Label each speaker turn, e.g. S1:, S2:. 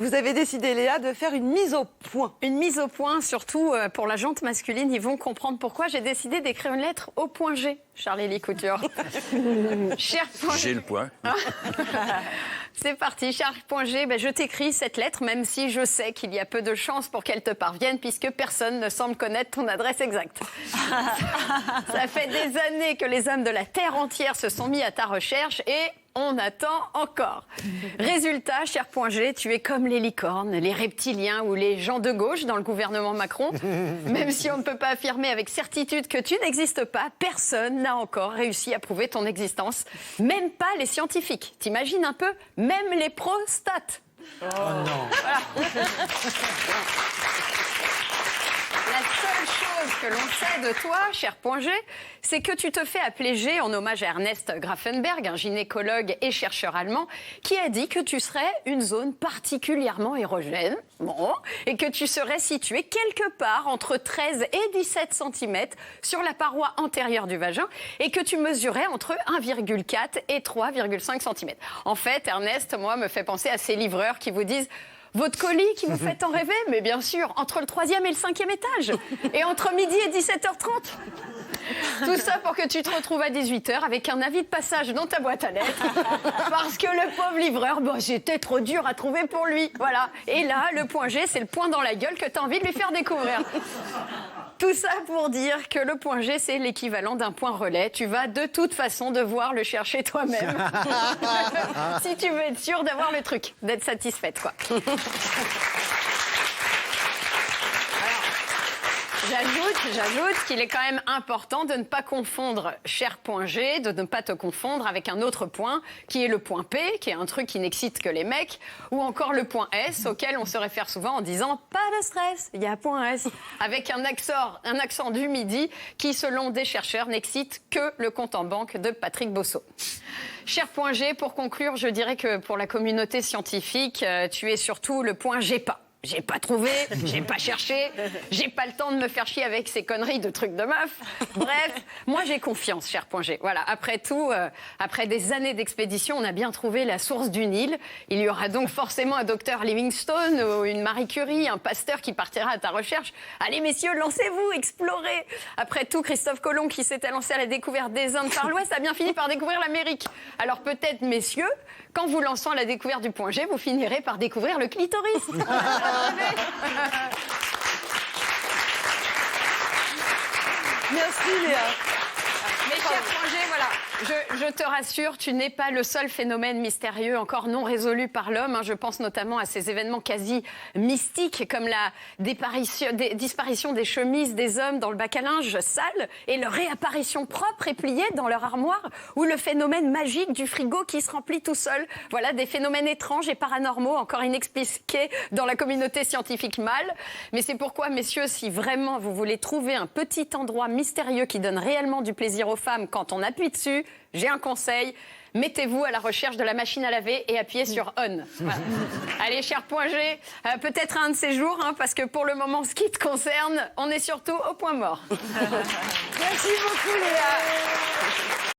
S1: Vous avez décidé, Léa, de faire une mise au point.
S2: Une mise au point, surtout pour la jante masculine. Ils vont comprendre pourquoi j'ai décidé d'écrire une lettre au point G, Charlie Couture. Cher point G.
S3: J'ai le point.
S2: C'est parti, cher point G, je t'écris cette lettre, même si je sais qu'il y a peu de chances pour qu'elle te parvienne, puisque personne ne semble connaître ton adresse exacte. Ça fait des années que les hommes de la Terre entière se sont mis à ta recherche et on attend encore. Résultat, cher point G, tu es comme les licornes, les reptiliens ou les gens de gauche dans le gouvernement Macron. Même si on ne peut pas affirmer avec certitude que tu n'existes pas, personne n'a encore réussi à prouver ton existence. Même pas les scientifiques. T'imagines un peu? Même les prostates.
S4: Oh non.
S2: Voilà. La seule chose que l'on sait de toi, cher point G, c'est que tu te fais appeler G en hommage à Ernest Grafenberg, un gynécologue et chercheur allemand, qui a dit que tu serais une zone particulièrement érogène, et que tu serais situé quelque part entre 13 et 17 cm sur la paroi antérieure du vagin, et que tu mesurais entre 1,4 et 3,5 cm. En fait, Ernest, moi, me fait penser à ces livreurs qui vous disent: votre colis qui vous fait tant rêver? Mais bien sûr, entre le 3e et le 5e étage. Et entre midi et 17h30. Tout ça pour que tu te retrouves à 18h avec un avis de passage dans ta boîte à lettres. Parce que le pauvre livreur, j'étais trop dur à trouver pour lui. Voilà. Et là, le point G, c'est le point dans la gueule que tu as envie de lui faire découvrir. Tout ça pour dire que le point G, c'est l'équivalent d'un point relais. Tu vas de toute façon devoir le chercher toi-même. Si tu veux être sûr d'avoir le truc, d'être satisfaite, quoi. J'ajoute qu'il est quand même important de ne pas confondre cher point G, de ne pas te confondre avec un autre point, qui est le point P, qui est un truc qui n'excite que les mecs, ou encore le point S, auquel on se réfère souvent en disant « pas de stress, il y a point S », avec un accent du midi qui, selon des chercheurs, n'excite que le compte en banque de Patrick Bosso. Cher point G, pour conclure, je dirais que pour la communauté scientifique, tu es surtout le point G pas. J'ai pas trouvé, j'ai pas cherché, j'ai pas le temps de me faire chier avec ces conneries de trucs de meuf. Bref, moi j'ai confiance, cher point G. Voilà, après tout, après des années d'expédition, on a bien trouvé la source du Nil. Il y aura donc forcément un docteur Livingstone ou une Marie Curie, un Pasteur qui partira à ta recherche. Allez messieurs, lancez-vous, explorez. Après tout, Christophe Colomb qui s'était lancé à la découverte des Indes par l'ouest a bien fini par découvrir l'Amérique. Alors peut-être, messieurs, qu'en vous lançant à la découverte du point G, vous finirez par découvrir le clitoris.
S1: Merci, Léa.
S2: Mais cher point G, voilà, je te rassure, tu n'es pas le seul phénomène mystérieux encore non résolu par l'homme. Je pense notamment à ces événements quasi mystiques comme la disparition des chemises des hommes dans le bac à linge sale et leur réapparition propre et pliée dans leur armoire, ou le phénomène magique du frigo qui se remplit tout seul. Voilà des phénomènes étranges et paranormaux encore inexpliqués dans la communauté scientifique mâle. Mais c'est pourquoi, messieurs, si vraiment vous voulez trouver un petit endroit mystérieux qui donne réellement du plaisir aux femmes quand on appuie dessus, j'ai un conseil. Mettez-vous à la recherche de la machine à laver et appuyez sur on. Voilà. Allez, cher point G, peut-être un de ces jours, parce que pour le moment, ce qui te concerne, on est surtout au point mort.
S1: Merci beaucoup, Léa.